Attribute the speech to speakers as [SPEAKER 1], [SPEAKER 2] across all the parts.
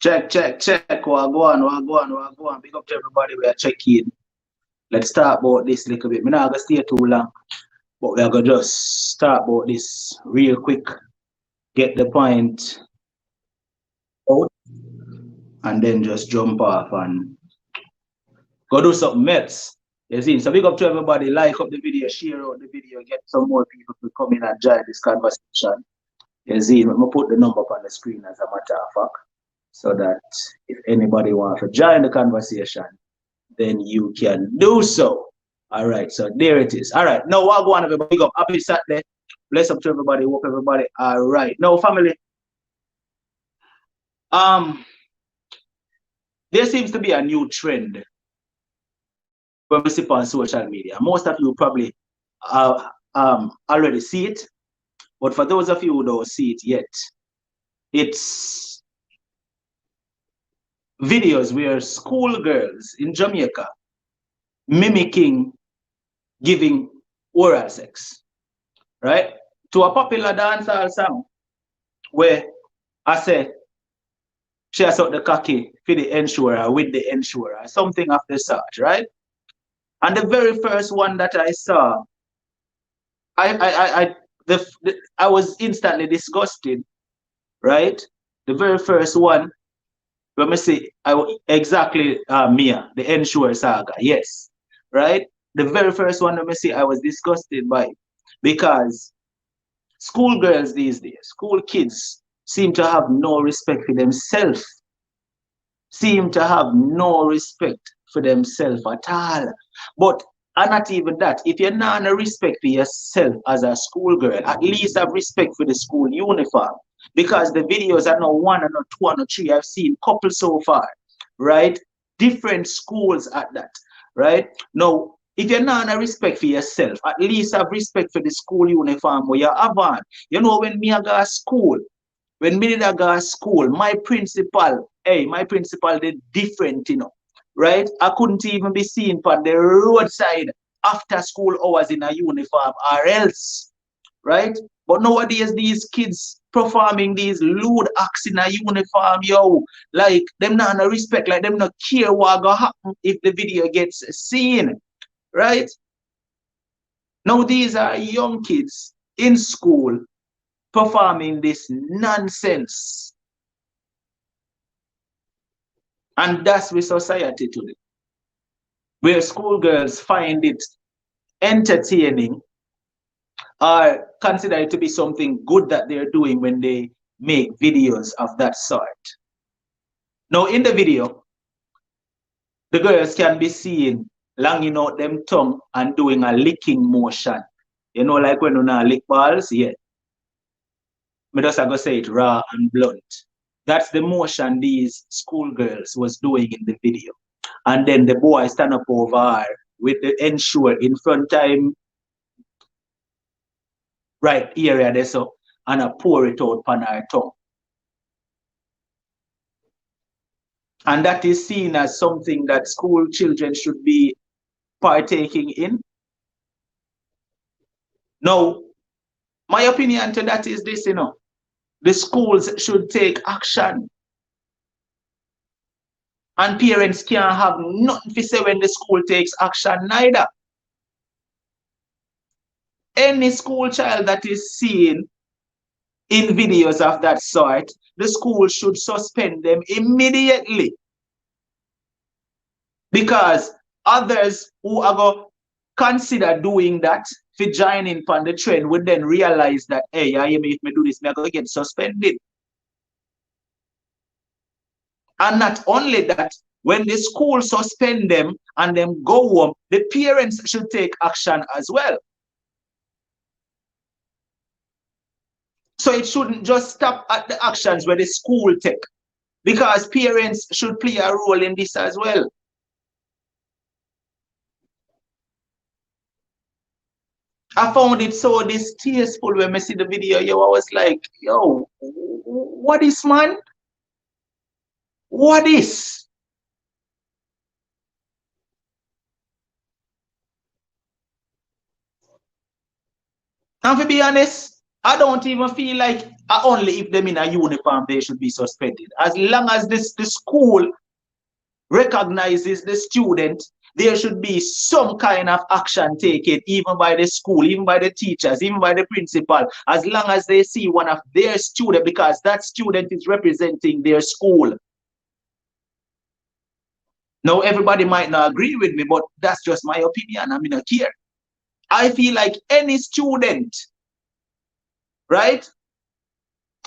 [SPEAKER 1] Check. Wagwan. Big up to everybody. We are checking. Let's talk about this a little bit. I'm not going to stay too long, but we are going to just start about this real quick. Get the point out, and then just jump off and go do something else. You see? So big up to everybody. Like up the video, share out the video, get some more people to come in and join this conversation. You see? I'm going to put the number up on the screen as a matter of fact, so that if anybody wants to join the conversation, then you can do so. All right, so there it is. All right, now what go on, everybody? Big up, happy Saturday. Bless up to everybody, hope everybody. All right, now family. There seems to be a new trend when we see on social media. Most of you probably already see it, but for those of you who don't see it yet, it's videos where schoolgirls in Jamaica mimicking giving oral sex, right? To a popular dancehall song where I say, she has out the cocky for the insurer with the insurer, something of the sort, right? And the very first one that I saw, I was instantly disgusted, right? The very first one, let me see, exactly Mia, the insurer saga, yes, right? The very first one, let me see, I was disgusted by it because schoolgirls these days, school kids seem to have no respect for themselves, seem to have no respect for themselves at all. But and not even that, if you're not no respect for yourself as a schoolgirl, at least have respect for the school uniform. Because the videos are not one and not two and not three. I've seen couple so far, right? Different schools at that, right? Now, if you're not a respect for yourself, at least have respect for the school uniform where you have on. You know, when me I go to school, when me did I go to school, my principal did different, you know, right? I couldn't even be seen on the roadside after school hours in a uniform or else, right? But nowadays, these kids performing these lewd acts in a uniform, yo, like them not no respect, like them not care what gonna happen if the video gets seen, right? Now these are young kids in school performing this nonsense. And that's with society today, where schoolgirls find it entertaining or consider it to be something good that they're doing when they make videos of that sort. Now, in the video, the girls can be seen langing out them tongue and doing a licking motion. You know, like when you know lick balls, yeah. Me just go say it raw and blunt. That's the motion these schoolgirls was doing in the video. And then the boy stand up over her with the ensure in front time right area there so and I pour it out on her tongue. And that is seen as something that school children should be partaking in. Now, my opinion to that is this, you know, the schools should take action. And parents can't have nothing to say when the school takes action neither. Any school child that is seen in videos of that sort, the school should suspend them immediately. Because others who are going to consider doing that for joining on the trend would then realize that, hey, if me do this, I'm going to get suspended. And not only that, when the school suspend them and them go home, the parents should take action as well. So it shouldn't just stop at the actions where the school take, because parents should play a role in this as well. I found it so distasteful when I see the video. Yo, I was like, yo, what is, man? What is? And to be honest, I don't even feel like Only if them in a uniform they should be suspended. As long as the school recognizes the student, there should be some kind of action taken, even by the school, even by the teachers, even by the principal, as long as they see one of their students, because that student is representing their school. Now, everybody might not agree with me, but that's just my opinion. I mean, I care. I feel like any student, right,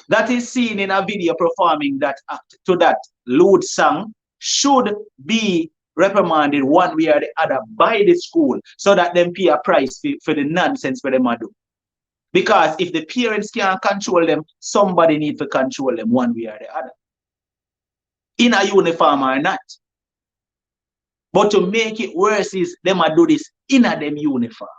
[SPEAKER 1] that is seen in a video performing that act to that lewd song should be reprimanded one way or the other by the school, so that them pay a price for the nonsense for them do. Because if the parents can't control them, somebody need to control them one way or the other, in a uniform or not. But to make it worse is them do this in a them uniform.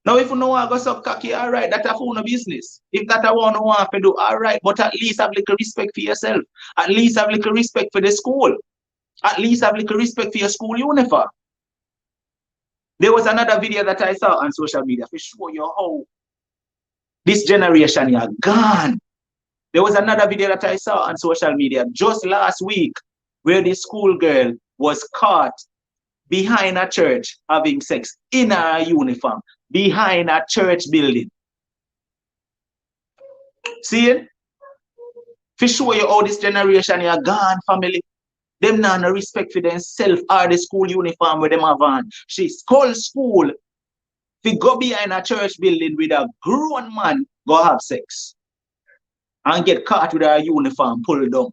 [SPEAKER 1] Now, if you know I go so cocky, all right, that's a phone of business. If that I want to do, all right, but at least have little respect for yourself. At least have little respect for the school. At least have little respect for your school uniform. There was another video that I saw on social media to show you how this generation is gone. There was another video that I saw on social media just last week where this schoolgirl was caught behind a church having sex in her uniform, behind a church building. See it? To show you how this generation is gone, family. Them not no respect for themselves or the school uniform where them have on. She's called school to go behind a church building with a grown man go have sex and get caught with her uniform pulled down.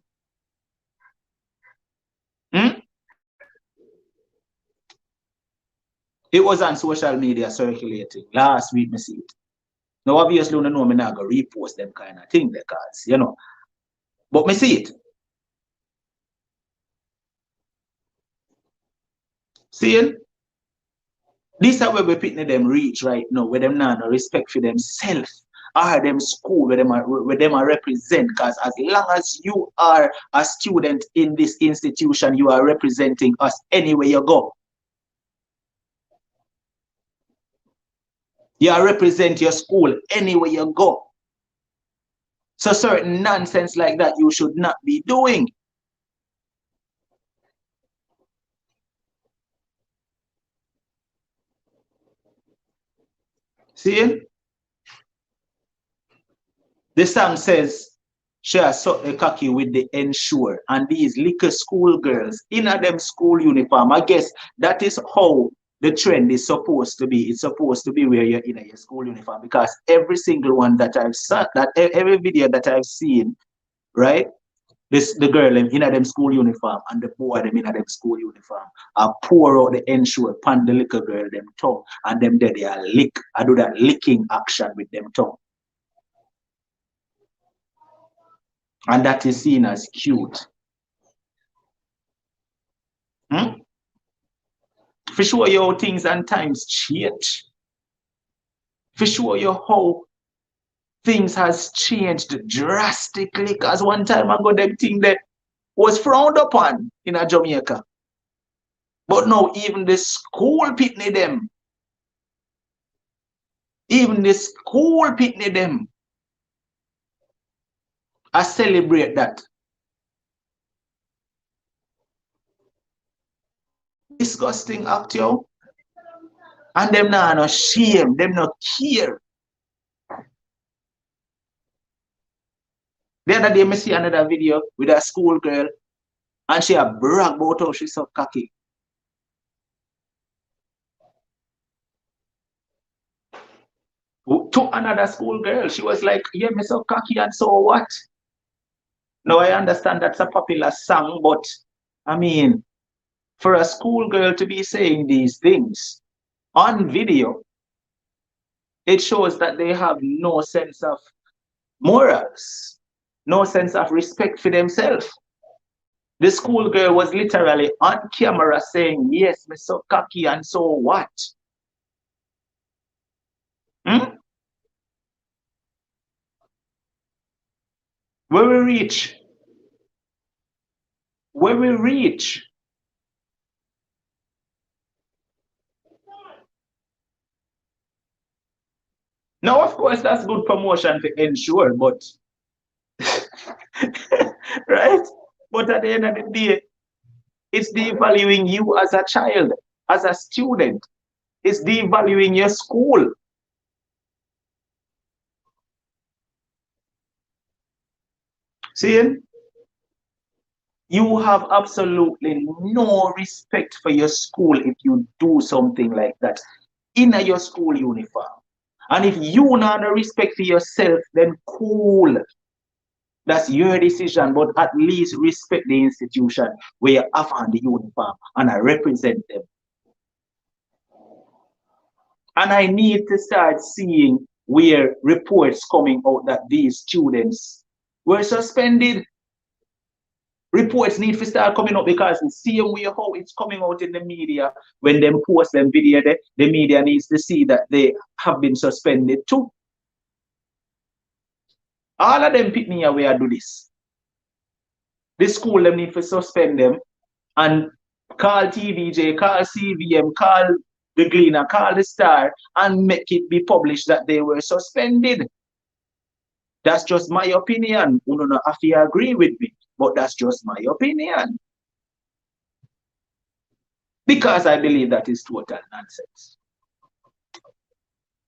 [SPEAKER 1] It was on social media circulating last week. Me see it. Now obviously, you know me not go repost them kind of thing because you know, but me see it. See, this is where we pitting them reach right now, where them not no respect for themselves or them school where them are represent. Because as long as you are a student in this institution, you are representing us anywhere you go. You are represent your school anywhere you go. So certain nonsense like that you should not be doing. See? The song says, she has sucked the cocky with the ensure. And these little school girls in a them school uniform. I guess that is how the trend is supposed to be. It's supposed to be where you're in your school uniform. Because every single one that I've seen, every video that I've seen, right? The girl in them school uniform and the boy them in them school uniform. I pour out the ensure upon the little girl them tongue. And them there they are lick. I do that licking action with them tongue. And that is seen as cute. For show you how things and times change. For show you how things has changed drastically. Because one time ago, them thing that was frowned upon in a Jamaica. But now even the school pitney them. Even the school pitney them. I celebrate that. Disgusting act, yo. And them not no shame, them no care. The other day, I see another video with a school girl, and she a brag about how she's so cocky. To another school girl, she was like, yeah, me so cocky, and so what? Now I understand that's a popular song, but I mean, for a school girl to be saying these things on video, it shows that they have no sense of morals, no sense of respect for themselves. The school girl was literally on camera saying, yes, me so cocky, and so what? Where we reach? Where we reach? Now, of course, that's good promotion to ensure, but right? But at the end of the day, it's devaluing you as a child, as a student. It's devaluing your school. See, you have absolutely no respect for your school if you do something like that in your school uniform. And if you not have respect for yourself, then cool. That's your decision, but at least respect the institution where you have on the uniform and I represent them. And I need to start seeing where reports coming out that these students were suspended. Reports need to start coming up because the same way how it's coming out in the media, when them post them video, the media needs to see that they have been suspended too. All of them pick me away and do this. The school them need to suspend them and call TVJ, call CVM, call the Gleaner, call the Star, and make it be published that they were suspended. That's just my opinion. You don't have to agree with me, but that's just my opinion. Because I believe that is total nonsense.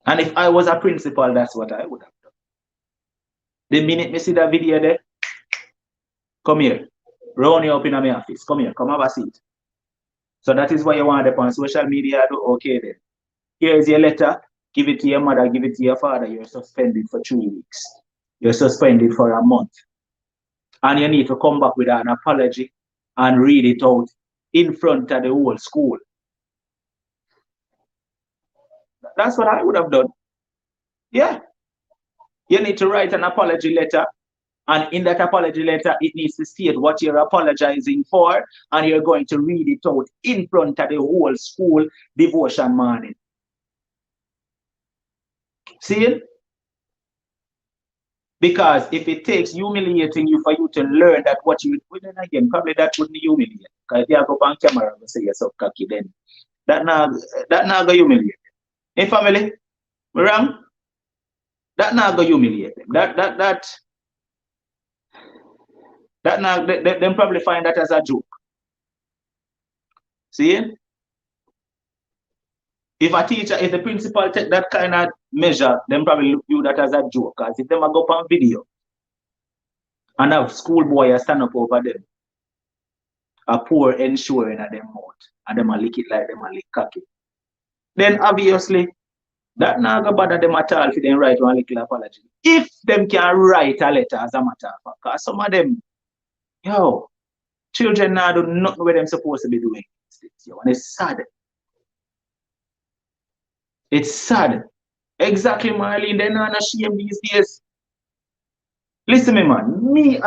[SPEAKER 1] And if I was a principal, that's what I would have done. The minute me see that video there, come here, round you up in my office. Come here, come have a seat. So that is why you want to on social media. Do okay then. Here is your letter. Give it to your mother, give it to your father. You're suspended for 3 weeks. You're suspended for a month. And you need to come back with an apology and read it out in front of the whole school. That's what I would have done. Yeah. You need to write an apology letter. And in that apology letter, it needs to state what you're apologizing for. And you're going to read it out in front of the whole school devotion morning. See? Because if it takes humiliating you for you to learn that what you well, then again, probably that wouldn't humiliate. Because if you go on camera and say you're so cocky, then that now go humiliate. In family, wrong? That now go humiliate them. That now them probably find that as a joke. See? If a teacher, if the principal take that kind of measure, then probably look view that as a joke. Because if them go up on video and have schoolboy stand up over them, a poor ensuring at them mouth, and them a lick it like them a lick cocky, then obviously that not go bother them at all if them write one little apology. If them can write a letter as a matter of fact, because some of them, children now do nothing where them supposed to be doing. And it's sad. It's sad. Exactly, Marlene. They're not ashamed these days. Listen me, man. Me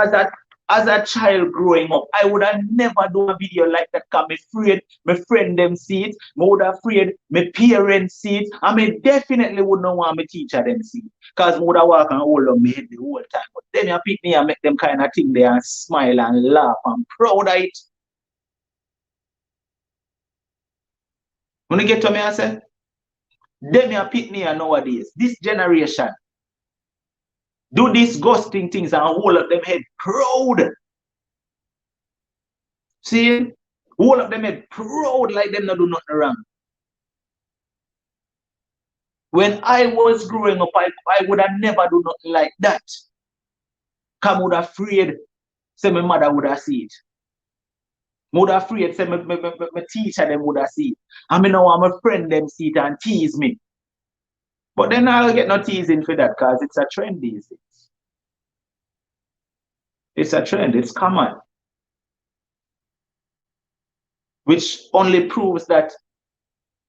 [SPEAKER 1] as a child growing up, I would have never done a video like that because I'm afraid my friend them see it. I would have afraid my parents see it. And I definitely would not want my teacher them see it. Because I would have walk and hold on my head the whole time. But then you pick me and make them kind of thing there and smile and laugh and proud of it. When you get to me, I say, them you pick me nowadays. This generation do these ghosting things and hold up them head proud. See? Hold up them head proud like them not do nothing wrong. When I was growing up, I would have never do nothing like that. Because I would have afraid, say my mother would have seen it. I would have afraid, say my teacher them would have seen it. And I know my friend them see it and tease me. But then I'll get no teasing for that because it's a trend these days. It's a trend, it's common. Which only proves that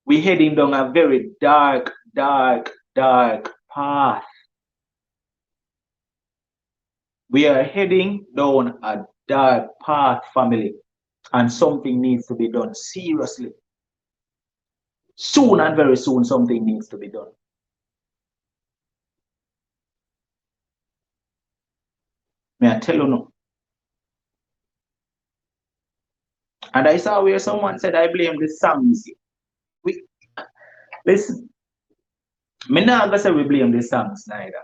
[SPEAKER 1] we're heading down a very dark path. We are heading down a dark path, family, and something needs to be done seriously. Soon and very soon, something needs to be done. May I tell you no? And I saw where someone said, I blame the songs. Listen, Me not gonna say we blame the songs neither.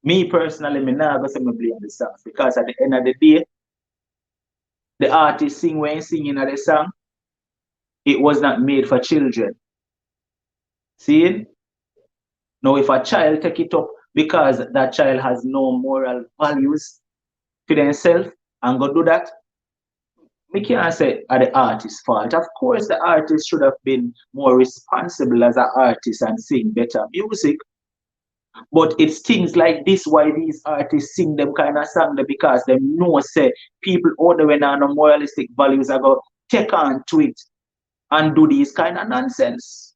[SPEAKER 1] Me personally, me not gonna say me blame the songs because at the end of the day, the artist sing when he singing at the song, it was not made for children. See? Now if a child take it up because that child has no moral values for themselves and go do that, we can't say are the artist's fault. Of course, the artist should have been more responsible as an artist and sing better music. But it's things like this why these artists sing them kind of song because they know say people out there when no moralistic values are go take on to it and do these kind of nonsense.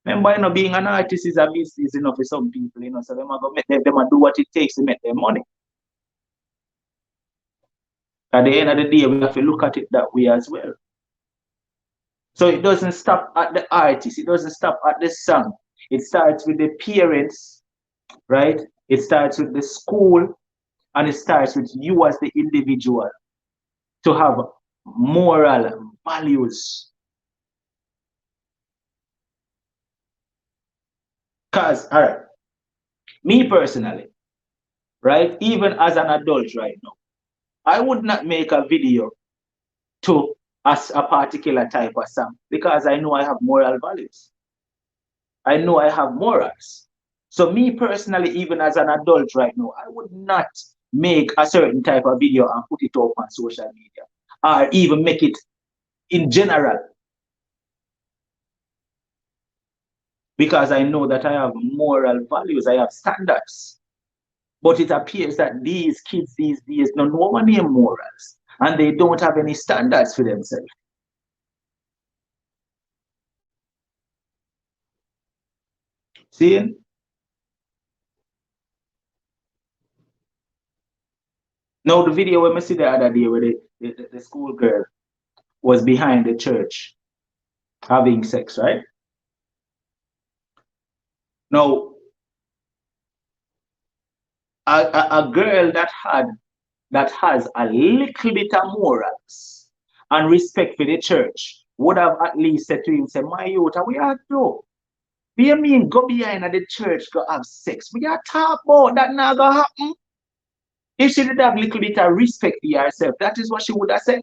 [SPEAKER 1] Remember, being an artist is a business, for some people, so them are go make them do what it takes to make their money. At the end of the day, we have to look at it that way as well. So it doesn't stop at the artist, it doesn't stop at the song. It starts with the parents, right? It starts with the school, and it starts with you as the individual to have moral values. Because, all right, me personally, right, even as an adult right now, I would not make a video to a particular type of song because I know I have moral values. I know I have morals. So me personally, even as an adult right now, I would not make a certain type of video and put it up on social media or even make it in general because I know that I have moral values, I have standards. But it appears that these kids these days don't know any morals and they don't have any standards for themselves. See? Now the video when I see the other day where the school girl was behind the church having sex, right? Now a girl that has a little bit of morals and respect for the church would have at least said to him, say, my youth, we are do. What do you mean go behind at the church go have sex? We are talk about that now go happen. If she did have a little bit of respect for herself, that is what she would have said.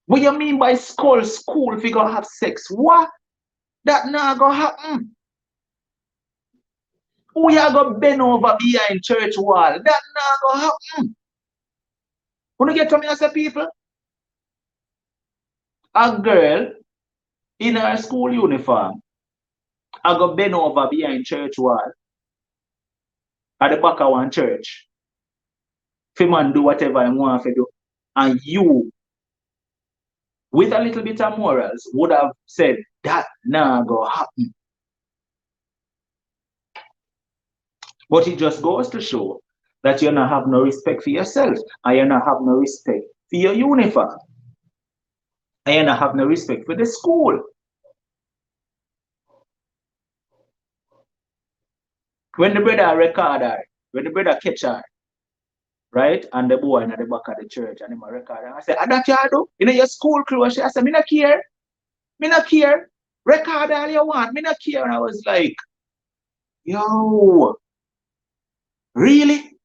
[SPEAKER 1] What you mean by school if you go have sex? What? That now go happen. We are going to bend over behind church wall. That now go happen. When you get to me as a people, a girl in her school uniform, I go bend over behind church wall at the back of one church. If man do whatever he want to do, and you, with a little bit of morals, would have said that now go happen. But it just goes to show that you not have no respect for yourself, and you not have no respect for your uniform, and you not have no respect for the school. When the brother record her, when the brother catch her, right, and the boy in the back of the church, and him a record her, I say, that you do? You know your school clothes? I said, me not care. Me not care. Record all you want. Me not care. And I was like, yo, really?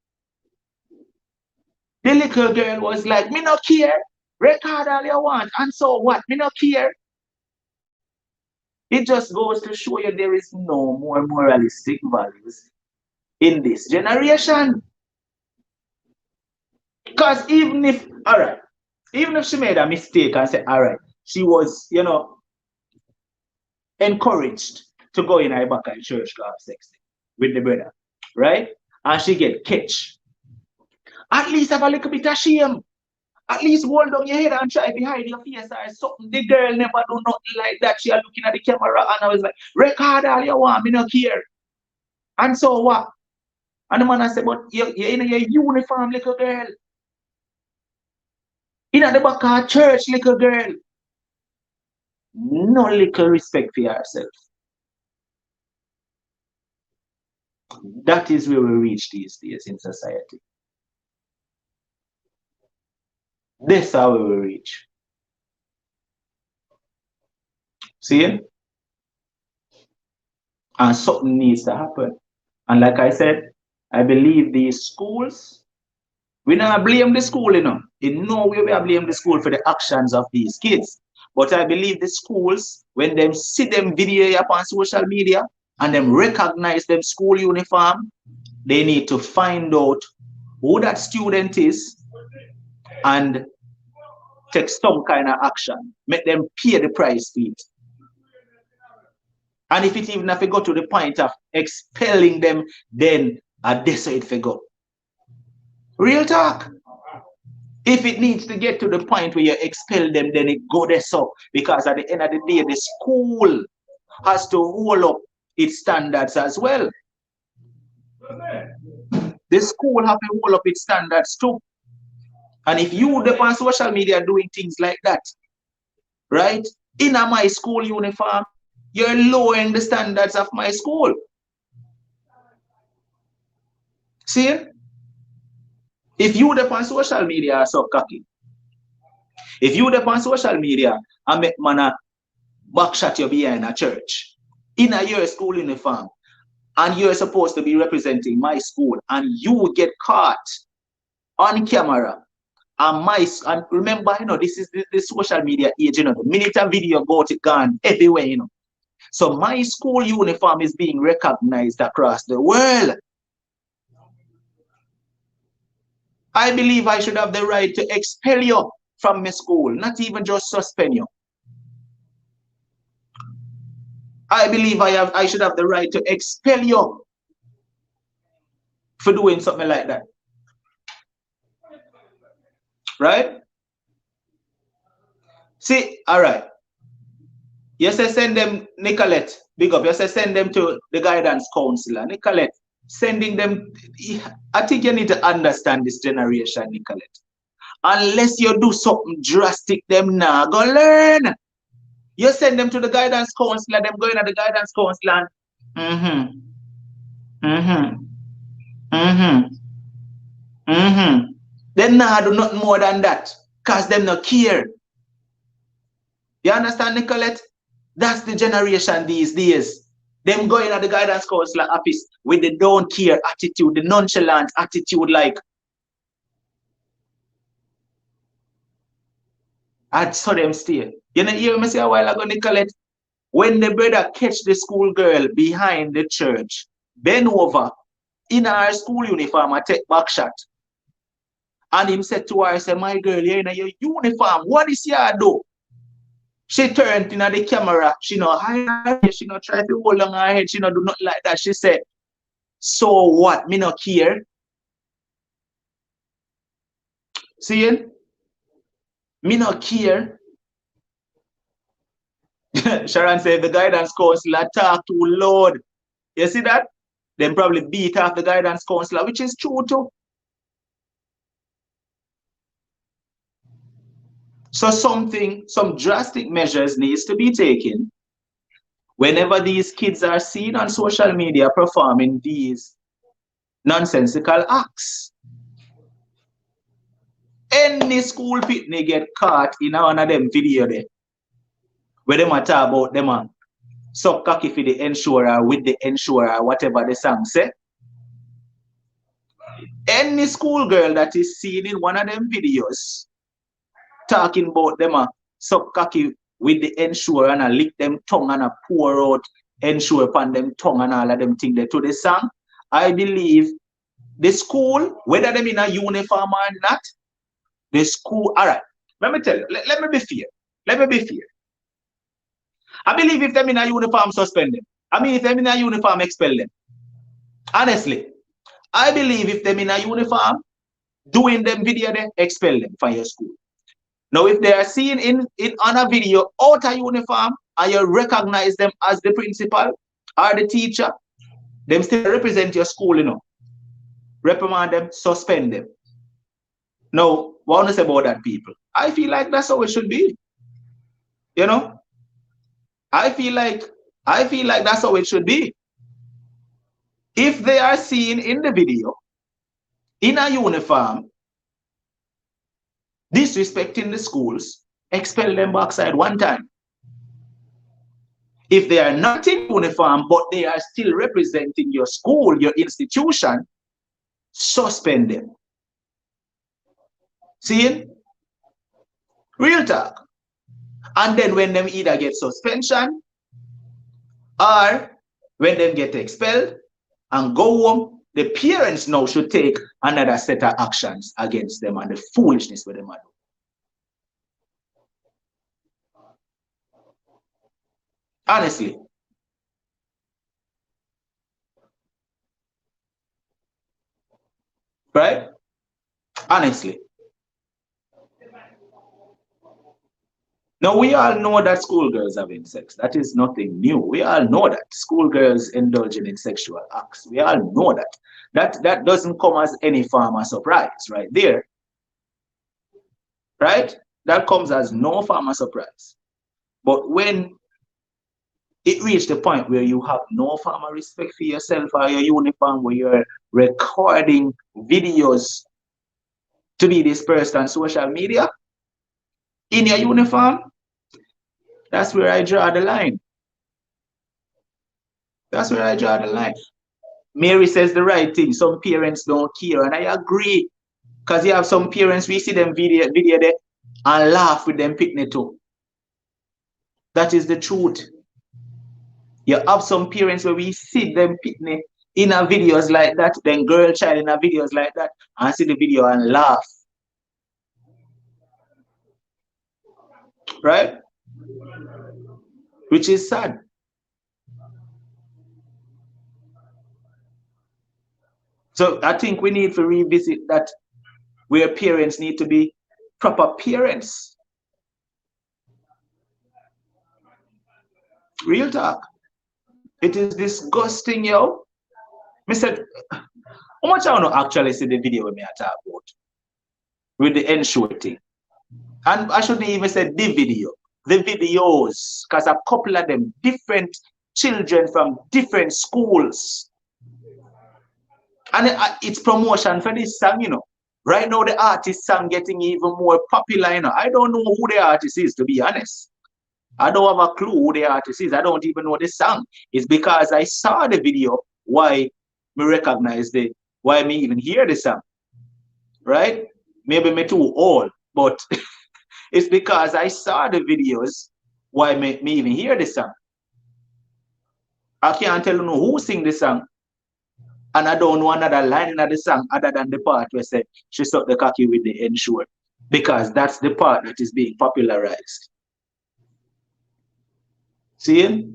[SPEAKER 1] The little girl was like, me not care. Record all you want. And so what? Me not care. It just goes to show you there is no more moralistic values in this generation. Because even if, all right, even if she made a mistake and said, all right, she was, encouraged to go in her back at church to have sex with the brother, right? And she get catch. At least have a little bit of shame. At least hold down your head and try behind your face or something. The girl never do nothing like that. She was looking at the camera and I was like, record all you want, me not care. And so what? And the man I said, but you're in your uniform, little girl. In the back of church, little girl. No little respect for yourself. That is where we reach these days in society. This is how we will reach. See? And something needs to happen. And like I said, I believe these schools, we not blame the school, In no way we are blame the school for the actions of these kids. But I believe the schools, when them see them video up on social media and them recognize them school uniform, they need to find out who that student is and take some kind of action. Make them pay the price for it. And if it even have to go to the point of expelling them, then this way it go. Real talk. If it needs to get to the point where you expel them, then it go there so. Because at the end of the day, the school has to hold up its standards as well. The school have to hold up its standards too. And if you on social media doing things like that, right? In my school uniform, you're lowering the standards of my school. See? If you on social media are so cocky, if you on social media and make man backshot you behind a church in your school uniform, and you're supposed to be representing my school, and you get caught on camera, and remember, this is the social media age, the minute a video go to gone everywhere, So my school uniform is being recognized across the world. I believe I should have the right to expel you from my school, not even just suspend you. I believe I should have the right to expel you for doing something like that. Right? See, all right. You say send them, Nicolette, big up. You say send them to the guidance counselor. Nicolette, sending them, I think you need to understand this generation, Nicolette. Unless you do something drastic, them now go learn. You send them to the guidance counselor, them going at the guidance counselor. Them now do nothing more than that. Because them not care. You understand, Nicolette? That's the generation these days. Them going at the guidance counselor office with the don't care attitude, the nonchalant attitude, like, I saw them stay. You know, hear me say a while ago, Nicolette, when the brother catch the school girl behind the church, bend over in her school uniform and take back shot. And him said to her, say, my girl, you're in your uniform. What is you do? She turned in the camera. She no hide her head. She no try to hold on her head. She no do nothing like that. She said, so what? Me no care. See? Me no care. Sharon said, the guidance counselor talk too loud. You see that? Then probably beat off the guidance counselor, which is true too. So some drastic measures needs to be taken whenever these kids are seen on social media performing these nonsensical acts. Any school picnic get caught in one of them video there, where them are talk about them so cocky for the insurer, with the insurer, whatever the song say. Any school girl that is seen in one of them videos talking about them so cocky with the ensure and lick them tongue and pour out ensure upon them tongue and all of them things there to the song, I believe the school, whether them in a uniform or not, the school, all right, let me tell you, let me be fair. Let me be fair. I believe if them in a uniform, suspend them. I mean, if them in a uniform, expel them. Honestly, I believe if them in a uniform, doing them video, they expel them from your school. Now, if they are seen in on a video out of uniform and you recognize them as the principal or the teacher, them still represent your school, Reprimand them, suspend them. Now, what want to say about that, people? I feel like that's how it should be. I feel like that's how it should be. If they are seen in the video in a uniform, disrespecting the schools, expel them backside one time. If they are not in uniform, but they are still representing your school, your institution, suspend them. See? Real talk. And then when them either get suspension or when them get expelled and go home, the parents now should take another set of actions against them and the foolishness with them are doing. Honestly. Right? Honestly. Now, we all know that schoolgirls having sex. That is nothing new. We all know that. Schoolgirls indulging in sexual acts. We all know that. That doesn't come as any form of surprise right there. Right? That comes as no form of surprise. But when it reached the point where you have no form of respect for yourself or your uniform, where you're recording videos to be dispersed on social media in your uniform, that's where I draw the line. That's where I draw the line. Mary says the right thing. Some parents don't care, and I agree. Because you have some parents, we see them video there and laugh with them picnic too. That is the truth. You have some parents where we see them picnic in a videos like that, then girl child in a videos like that, and see the video and laugh. Right? Which is sad. So I think we need to revisit that, where parents need to be proper parents. Real talk. It is disgusting, yo. I said, how much I want to actually see the video with me I talk about? With the ensure thing. And I shouldn't even say the video. The videos. Because a couple of them, different children from different schools. And it's promotion for this song, you know. Right now, the artist song getting even more popular, you know. I don't know who the artist is, to be honest. I don't have a clue who the artist is. I don't even know the song. It's because I saw the video why me recognize why me even hear the song. Right? Maybe me too old, but it's because I saw the videos why me even hear the song. I can't tell you who sing the song. And I don't know another line in the song other than the part where say she sucked the cocky with the ensure. Because that's the part that is being popularized. See?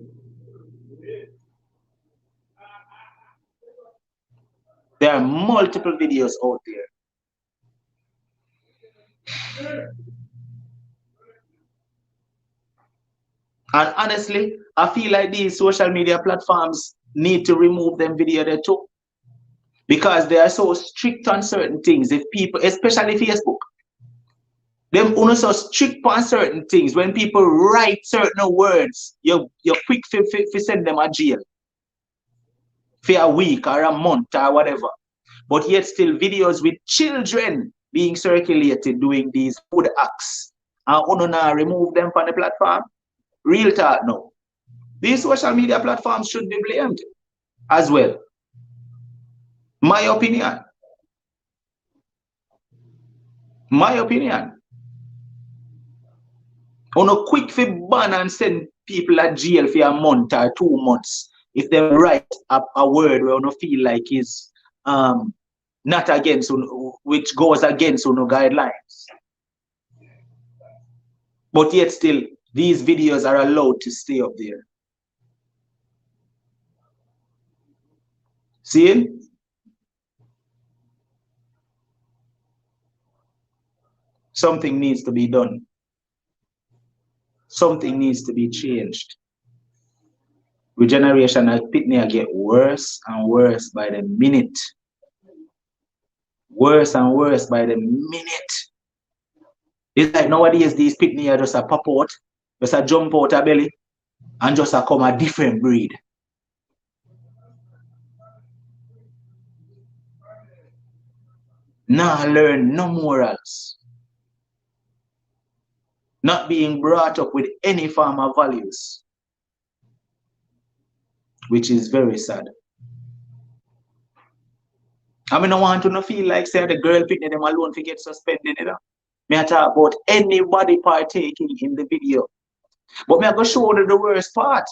[SPEAKER 1] There are multiple videos out there. And honestly, I feel like these social media platforms need to remove them video there too. Because they are so strict on certain things. If people, especially Facebook, them only so strict on certain things. When people write certain words, you're quick to send them a jail for a week or a month or whatever. But yet still videos with children being circulated doing these good acts. And only now remove them from the platform. Real talk now. These social media platforms should be blamed as well. My opinion. My opinion. On a quick for ban and send people to jail for a month or 2 months if they write a word where you feel like is not against, which goes against no guidelines. But yet still, these videos are allowed to stay up there. See? Something needs to be done. Something needs to be changed. With generation like Pitney get worse and worse by the minute. Worse and worse by the minute. It's like nowadays these Pitney are just a pop out, just a jump out a belly, and just a come a different breed. Now learn no morals. Not being brought up with any form of values. which is very sad. I mean, I want to not feel like say the girl picking them alone to get suspended. You know? Me I talk about anybody partaking in the video. But me I go show you the worst part.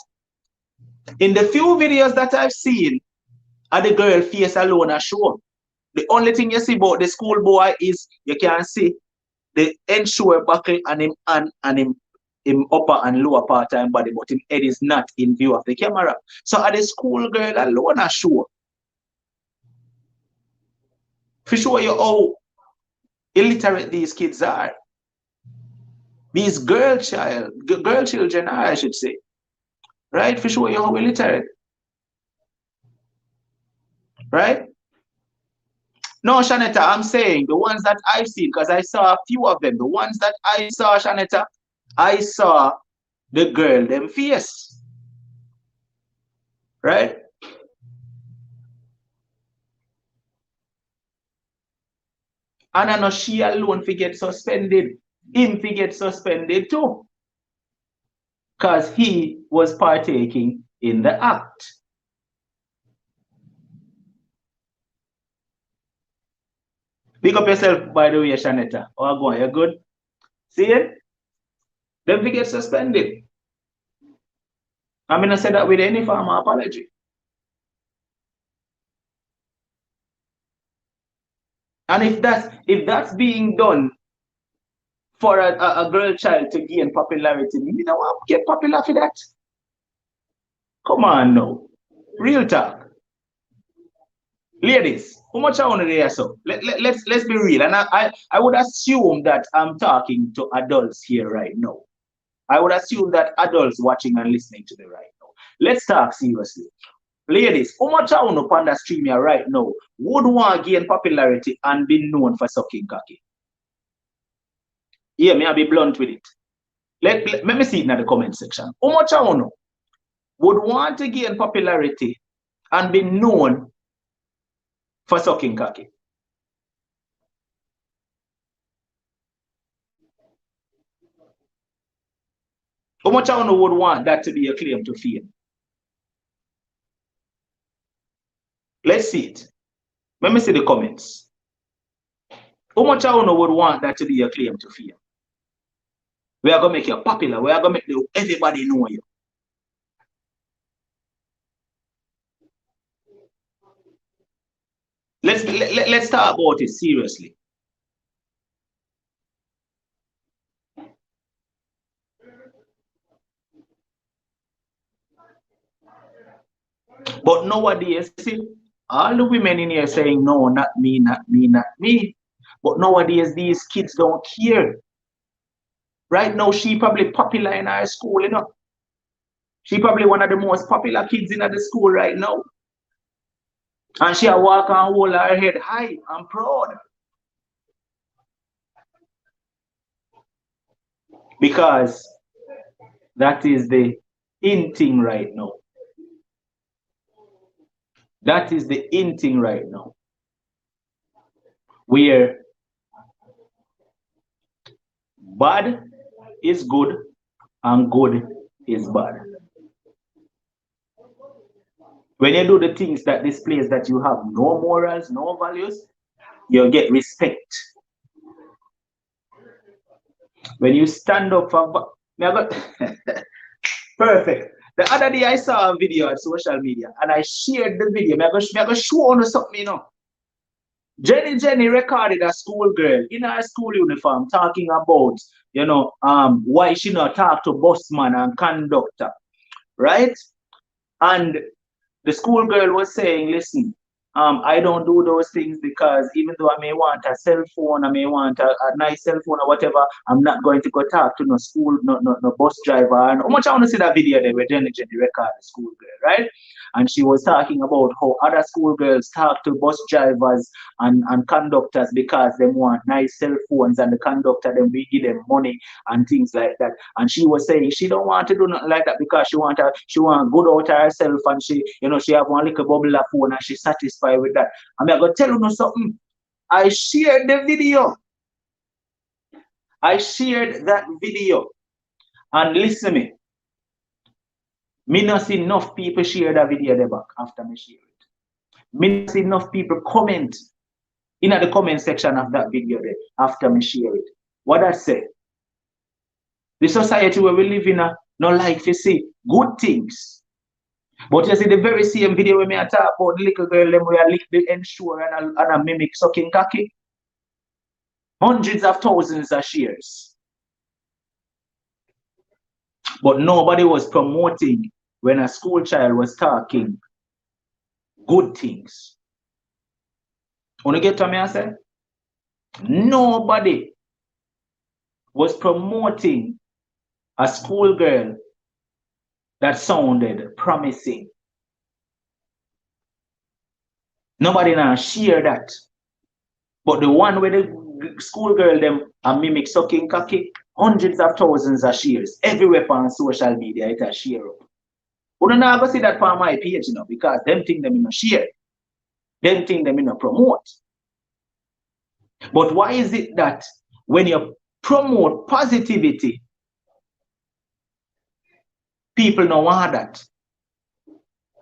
[SPEAKER 1] In the few videos that I've seen, are the girl face alone are shown. The only thing you see about the schoolboy is you can see the ensure buckle and him hand and him upper and lower part of his body, but his head is not in view of the camera. So are the schoolgirl alone are show. For show you how illiterate these kids are. These girl children are, I should say. Right? For show you how illiterate. Right? No, Shanetta, I'm saying the ones that I've seen, because I saw a few of them. The ones that I saw, Shanetta, I saw the girl, them face. Right? And I know she alone fi get suspended. Him fi get suspended too. Because he was partaking in the act. Pick up yourself, by the way, Shanetta. Oh, go on, you good? See it? Then we get suspended. I'm going to say that with any form of apology. And if that's being done for a girl child to gain popularity, you know what? Get popular for that. Come on now. Real talk. Ladies, how much I want to hear so? Let's be real. And I would assume that I'm talking to adults here right now. I would assume that adults watching and listening to me right now. Let's talk seriously. Ladies, how much I want to on the stream here right now would want to gain popularity and be known for sucking cocky? Yeah, may I be blunt with it. Let me see it in the comment section. How much I want to would want to gain popularity and be known for sucking cocky? How much I would want that to be a claim to fame? Let's see it. Let me see the comments. How much I would want that to be a claim to fame? We are going to make you popular. We are going to make everybody know you. Let's talk about it seriously. But nowadays, see, all the women in here saying, no, not me, not me, not me. But nowadays, these kids don't care. Right now, she probably popular in our school, you know. She probably one of the most popular kids in the school right now. And she walk and hold her head high and proud. Because that is the in thing right now. That is the in thing right now. Where bad is good and good is bad. When you do the things that displays that you have no morals, no values, you get respect. When you stand up for perfect. The other day I saw a video on social media and I shared the video. I'm going to show you something, you know. Jenny recorded a schoolgirl in her school uniform talking about, you know, why she not talk to busman and conductor, right? And the schoolgirl was saying, listen, I don't do those things because even though I may want a cell phone, I may want a nice cell phone or whatever, I'm not going to go talk to no school, no bus driver. And how much I want to see that video there where Jenny recorded the schoolgirl, right? And she was talking about how other schoolgirls talk to bus drivers and conductors because they want nice cell phones and the conductor then we give them money and things like that. And she was saying she don't want to do nothing like that because she want good out of herself and she, you know, she have one little bubble of phone and she's satisfied with that. I'm going to tell you something. I shared the video. I shared that video. And listen to me. Me not see enough people share that video there back after me share it. Me not see enough people comment in the comment section of that video there after me share it. What I say? The society where we live in no like to see good things. But you see the very same video where me I talk about the little girl them where I lick the ensure and I mimic sucking cocky. Hundreds of thousands of shares. But nobody was promoting when a school child was talking good things. Wanna get to me I say? Nobody was promoting a schoolgirl that sounded promising. Nobody now share that. But the one where the schoolgirl them and mimic sucking cocky, hundreds of thousands of shares. Everywhere on social media it a share up. You don't now go see that on my page, you know, because them think them in a share. Them think them in a promote. But why is it that when you promote positivity, people don't want that?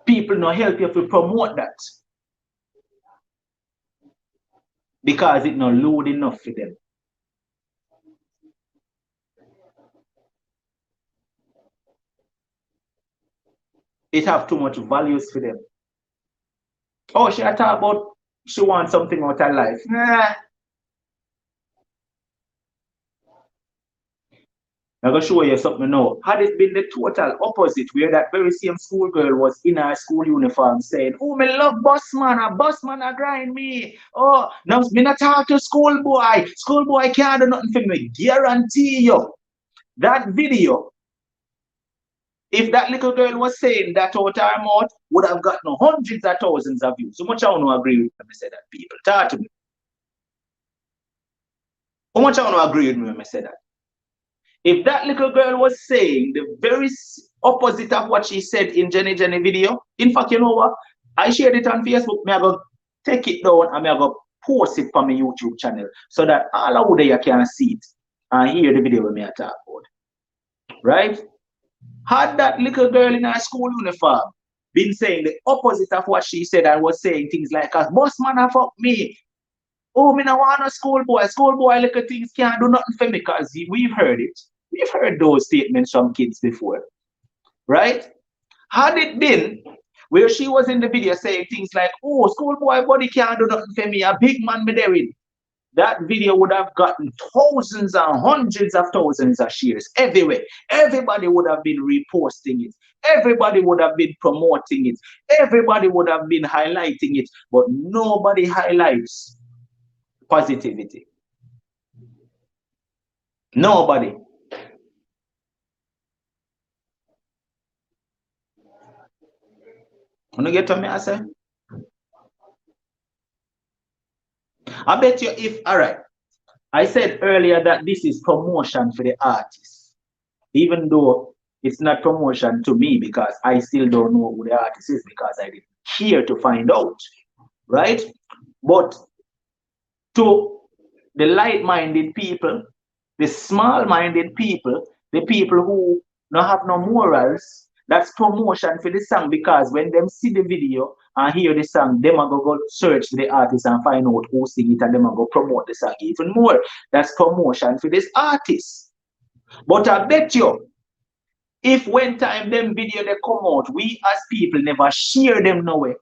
[SPEAKER 1] People don't help you to promote that. Because it's not load enough for them. It have too much values for them. Oh, she talk about she wants something out of life. Nah. I'm going to show you something now. Had it been the total opposite, where that very same schoolgirl was in her school uniform saying, oh, me love bossman, a bossman a grind me. Oh, now me not talk to schoolboy. Schoolboy can't do nothing for me. Guarantee you, that video, if that little girl was saying that out her mouth, would have gotten hundreds of thousands of views. So much I want to agree with me say that, people. Talk to me. How much I want to agree with me when I say that? If that little girl was saying the very opposite of what she said in Jenny video, in fact, you know what? I shared it on Facebook. I go take it down and I go post it on my YouTube channel so that all of you can see it and hear the video when I talk about. Right? Had that little girl in her school uniform been saying the opposite of what she said and was saying things like, boss man, I fuck me. Oh, me no want no schoolboy. Schoolboy little things can't do nothing for me because we've heard it. We've heard those statements from kids before, right? Had it been where she was in the video saying things like, oh, schoolboy body can't do nothing for me, a big man me there with, that video would have gotten thousands and hundreds of thousands of shares everywhere. Everybody would have been reposting it. Everybody would have been promoting it. Everybody would have been highlighting it. But nobody highlights positivity. Nobody. Wanna get to me, I say? I bet you if, all right, I said earlier that this is promotion for the artist, even though it's not promotion to me because I still don't know who the artist is because I didn't hear to find out, right? But to the light-minded people, the small-minded people, the people who don't have no morals, that's promotion for the song because when them see the video and hear the song, them are go search for the artist and find out who sing it and them are go promote the song even more. That's promotion for this artist. But I bet you, if when time them video they come out, we as people never share them nowhere.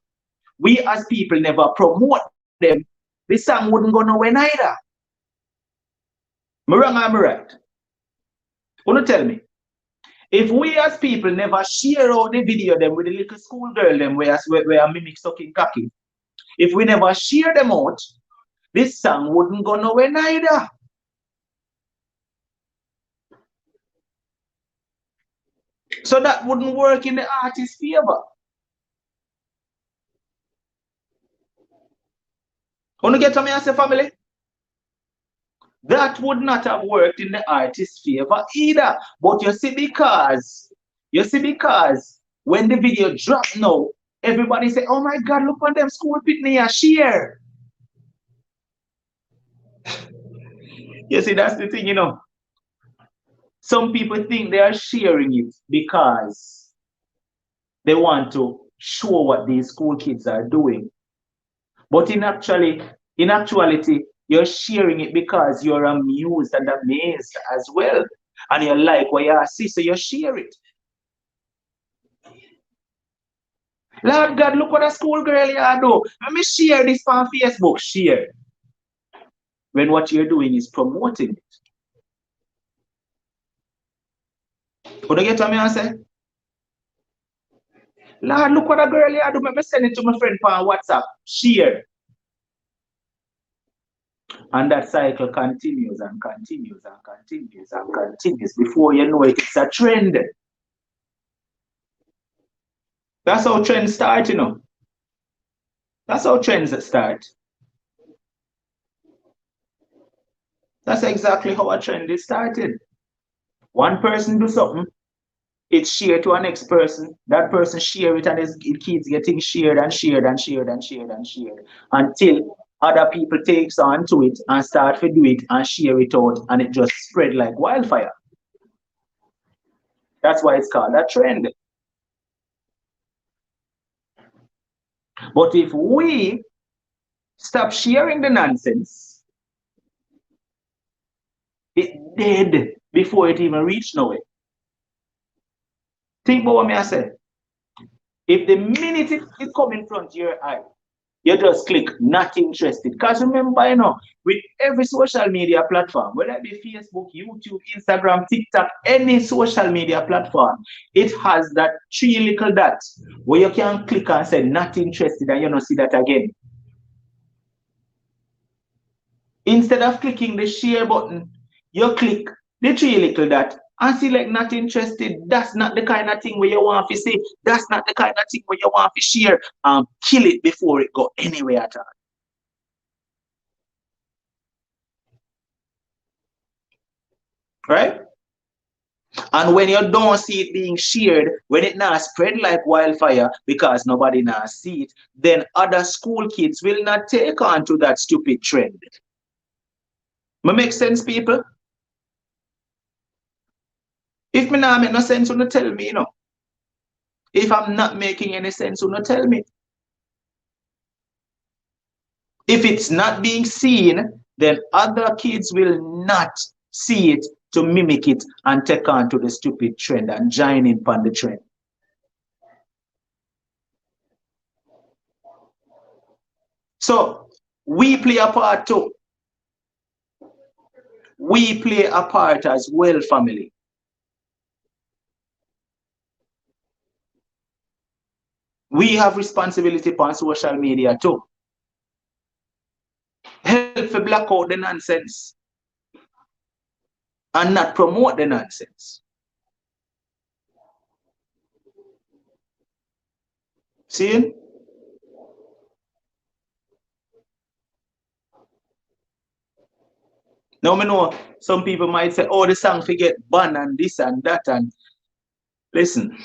[SPEAKER 1] We as people never promote them, the song wouldn't go nowhere neither. Am I wrong or am I right? Wanna tell me? If we as people never share out the video them with the little schoolgirl them where I mimic sucking cocky, if we never share them out, this song wouldn't go nowhere neither. So that wouldn't work in the artist's favor. Wanna get to me as a family? That would not have worked in the artist's favor either. But you see, because when the video dropped now, everybody say, oh my God, look on them school pitney a share. You see, that's the thing, you know. Some people think they are sharing it because they want to show what these school kids are doing. But in actuality, you're sharing it because you're amused and amazed as well. And you like what you see, so you share it. Lord God, look what a schoolgirl you do. Let me share this on Facebook. Share. When what you're doing is promoting it. Could you get what I say? Lord, look what a girl you do. Let me send it to my friend on WhatsApp. Share. And that cycle continues and continues and continues and continues. Before you know it, it's a trend. That's how trends start, you know. That's how trends start. That's exactly how a trend is started. One person do something, it's shared to a next person. That person share it, and it keeps getting shared and shared and shared and shared and shared until other people takes on to it and start to do it and share it out, and it just spread like wildfire. That's why it's called a trend. But if we stop sharing the nonsense, it dead before it even reached nowhere. Think about what I said. If the minute it come in front of your eye, you just click not interested. Because remember, you know, with every social media platform, whether it be Facebook, YouTube, Instagram, TikTok, any social media platform, it has that three little dots where you can click and say not interested, and you don't see that again. Instead of clicking the share button, you click the three little dot and select not interested. That's not the kind of thing where you want to see. That's not the kind of thing where you want to share, and kill it before it go anywhere at all. Right? And when you don't see it being shared, when it now spread like wildfire because nobody now see it, then other school kids will not take on to that stupid trend. Make sense, people? If me now make no sense, you no tell me, you know. If I'm not making any sense, you no tell me. If it's not being seen, then other kids will not see it to mimic it and take on to the stupid trend and join in upon the trend. So we play a part too. We play a part as well, family. We have responsibility upon social media too. Help to block out the nonsense and not promote the nonsense. See? Now, I know some people might say, oh, the song forget banned and this and that. And listen,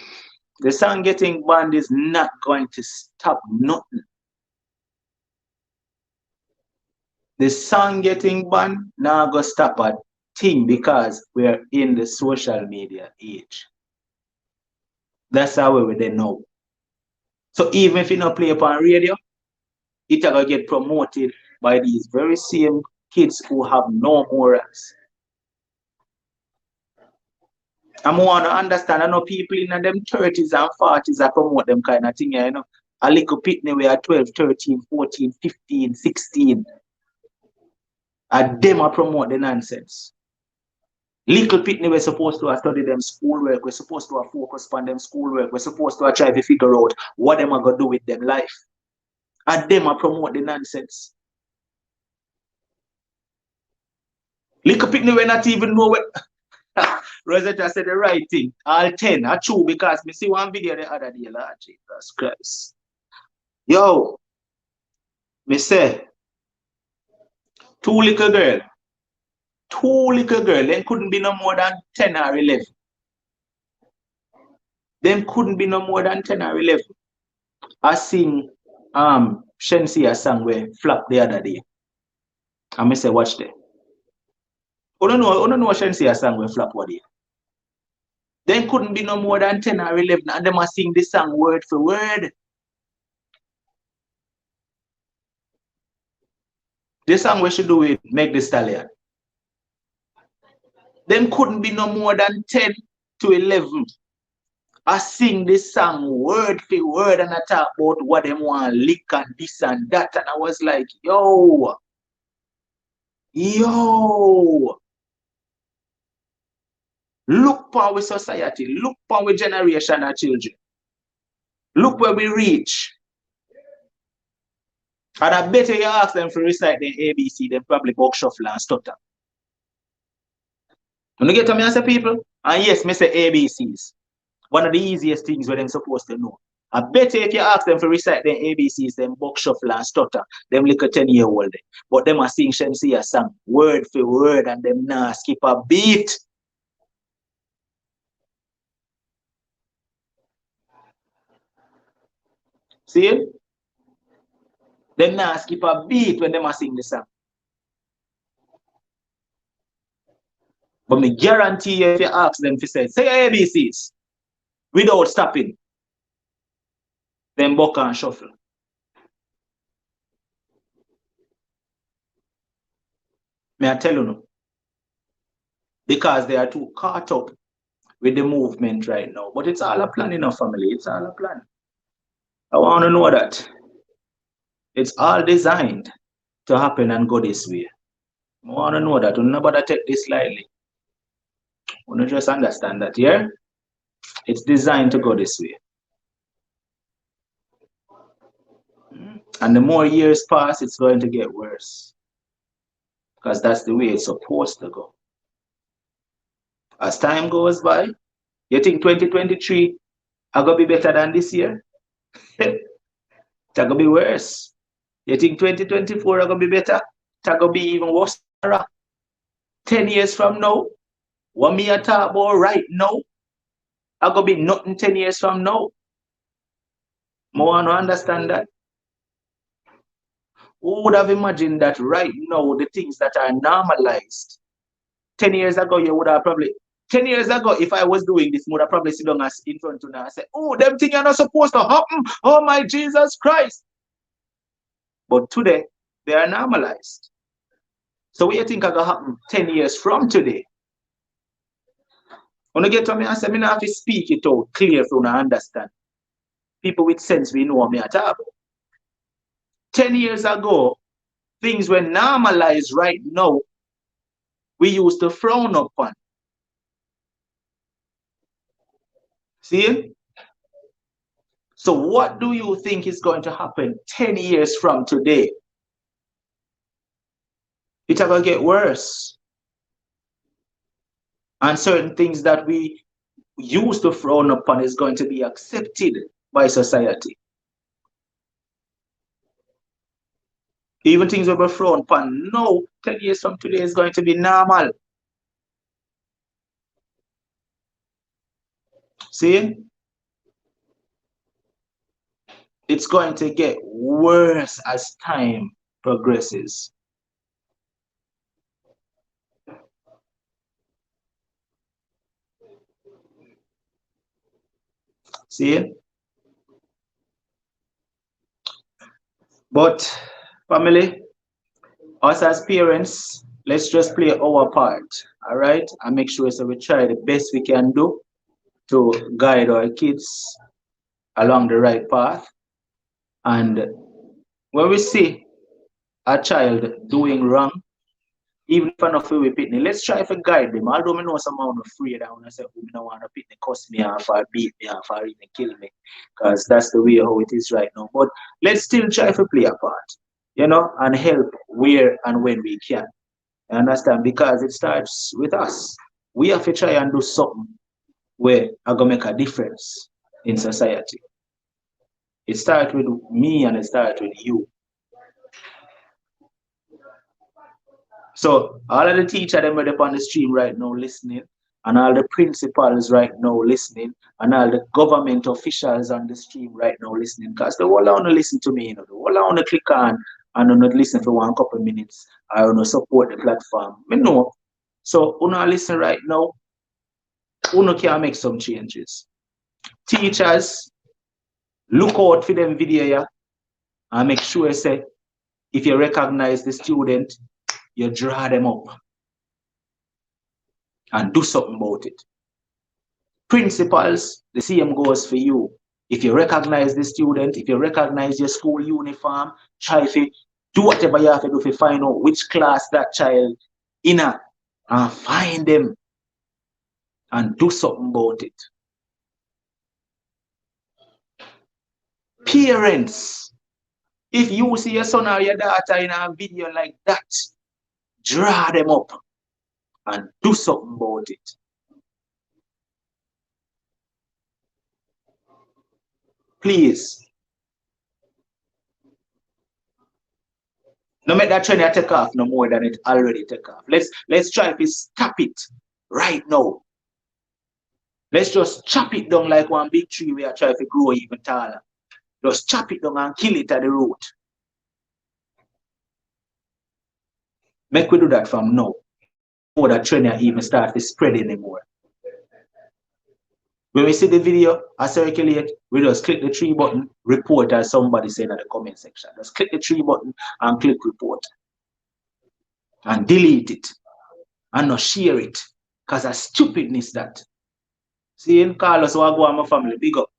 [SPEAKER 1] the song getting banned is not going to stop nothing. The song getting banned now go stop a thing because we're in the social media age. That's how we they know. So even if you don't play upon radio, it will get promoted by these very same kids who have no morals. I want to understand, I know people in them 30s and 40s that promote them kind of thing, you know. A little pitney we are 12, 13, 14, 15, 16. And them are promote the nonsense. Little pitney we're supposed to study them schoolwork, we're supposed to focus on them schoolwork, we're supposed to try to figure out what them are going to do with them life. And them are promote the nonsense. Little pitney we not even know what... Rosetta said the right thing. All 10 are true because me see one video the other day, Lord Jesus Christ. Yo, me say, two little girl, them couldn't be no more than 10 or 11. Them couldn't be no more than 10 or 11. I sing Shensia song where flop the other day. And me say, watch there. I don't know Shensia song where flop what day. Then couldn't be no more than 10 or 11 and them are sing this song word for word. This song we should do with Meg the Stallion. Them couldn't be no more than 10 to 11. I sing this song word for word and I talk about what them want lick and this and that. And I was like, yo. Look for our society. Look for our generation of children. Look where we reach. And I bet you ask them to recite the ABC, they probably book shuffle and stutter. When you get to me, I say people, and yes, me say ABCs. One of the easiest things where they're supposed to know. I bet you if you ask them to recite their ABCs, them book shuffle and stutter, them little 10-year-old. But them are sing Shensia song word for word and them nah skip a beat. See? Them nah skip a beat when them are sing the song. But me guarantee you if you ask them to say ABCs without stopping, then buck and shuffle. May I tell you no? Because they are too caught up with the movement right now. But it's all a plan in our family. It's all a plan. I want to know that. It's all designed to happen and go this way. I want to know that. Nobody take this lightly. I want to just understand that, yeah? It's designed to go this way. And the more years pass, it's going to get worse. Because that's the way it's supposed to go. As time goes by, you think 2023 are going to be better than this year? It's going to be worse. You think 2024 are going to be better? It's going to be even worse. 10 years from now, what me I talk about right now, are going to be nothing 10 years from now. I want to understand that. Who would have imagined that right now, the things that are normalized, 10 years ago, you would have probably, 10 years ago, if I was doing this, I would have probably sit down in front of you and say, oh, them things are not supposed to happen. Oh, my Jesus Christ. But today, they are normalized. So what do you think are going to happen 10 years from today? When you get to me and say, I have to speak it out clear for you to understand. People with sense, we know what I talk about. 10 years ago, things were normalized right now. We used to frown upon. See? So what do you think is going to happen 10 years from today? It's going to get worse. And certain things that we used to frown upon is going to be accepted by society. Even things that were frowned upon now, 10 years from today is going to be normal. See? It's going to get worse as time progresses. See? But family, us as parents, let's just play our part, all right? And make sure so we try the best we can do to guide our kids along the right path. And when we see a child doing wrong, even if I don't feel we pitney, let's try to guide them. Although I know some I'm afraid I want to say, oh, I don't want to pitney cuss me off or beat me off or even kill me. Because that's the way how it is right now. But let's still try to play a part, you know, and help where and when we can. You understand? Because it starts with us. We have to try and do something where I'm going to make a difference in society. It starts with me and it starts with you. So all of the teachers them are up on the stream right now listening, and all the principals right now listening, and all the government officials on the stream right now listening, because the whole want to listen to me, you know, the whole want to click on and not listen for one couple of minutes or support the platform. I know. So you know listen right now. Uno can make some changes. Teachers, look out for them video here and make sure say if you recognize the student, you draw them up and do something about it. Principals, the same goes for you. If you recognize the student, if you recognize your school uniform, try to do whatever you have to do to find out which class that child in and find them and do something about it. Parents, if you see your son or your daughter in a video like that, draw them up and do something about it. Please. No make that trend take off no more than it already take off. Let's try to stop it right now. Let's just chop it down like one big tree we are trying to grow even taller. Just chop it down and kill it at the root. Make we do that from now. Before that trend even start to spread anymore. When we see the video, I circulate, we just click the 3 button, report as somebody said in the comment section. Just click the 3 button and click report. And delete it. And not share it. Because of stupidness that. See, Carlos, who I go on my family, big up.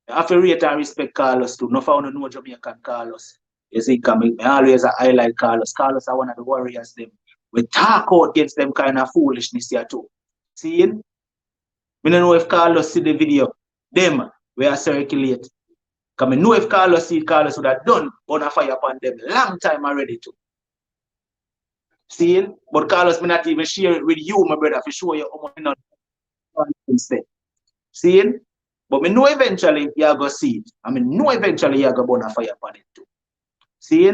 [SPEAKER 1] I have to rate and respect Carlos too. No found no Jamaican Carlos. You see, I always highlight Carlos. Carlos are one of the warriors them. We talk out against them kind of foolishness here too. See? I don't know if Carlos see the video. Them, we are circulate. Because I know if Carlos see it, Carlos would have done on a fire upon them long time already too. See? But Carlos may not even share it with you, my brother, for show you how much not instead. See? But I know eventually you're going to see it. I mean, know eventually you're going to burn a fire upon it too. See?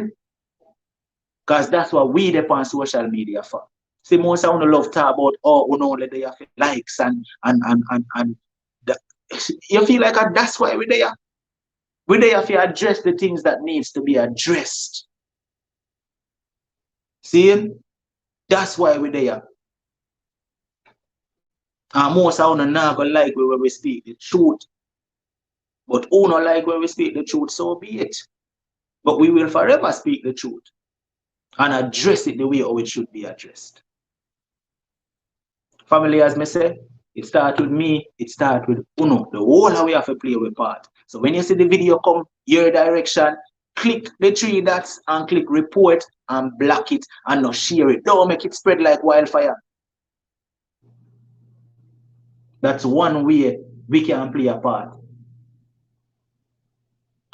[SPEAKER 1] Because that's what we depend on social media for. See, most of them love talk about, oh, only they have likes and the, you feel like that's why we're there. We're there to address the things that needs to be addressed. See? That's why we're there. And most of them not going to like when we speak the truth. But who not like when we speak the truth, so be it. But we will forever speak the truth and address it the way how it should be addressed. Family, as I say, it starts with me, it starts with Uno. The whole how we have to play our part. So when you see the video come your direction, click the 3 dots and click report and block it and not share it. Don't make it spread like wildfire. That's one way we can play a part.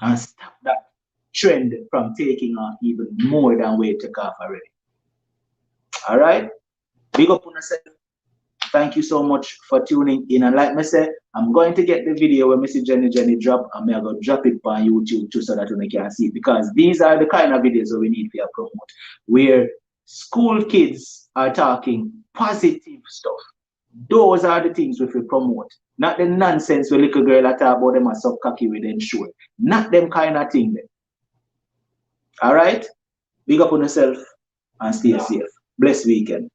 [SPEAKER 1] And stop that trend from taking off even more than we take off already. All right? Big up on yourself. Thank you so much for tuning in. And like I said, I'm going to get the video when Mr. Jenny drop, and I'm going to drop it on YouTube too so that you can see it. Because these are the kind of videos that we need to promote, where school kids are talking positive stuff. Those are the things we will promote. Not the nonsense where little girl that talk about them as so cocky with them sure. Not them kind of thing. All right? Big up on yourself and stay safe. Blessed weekend.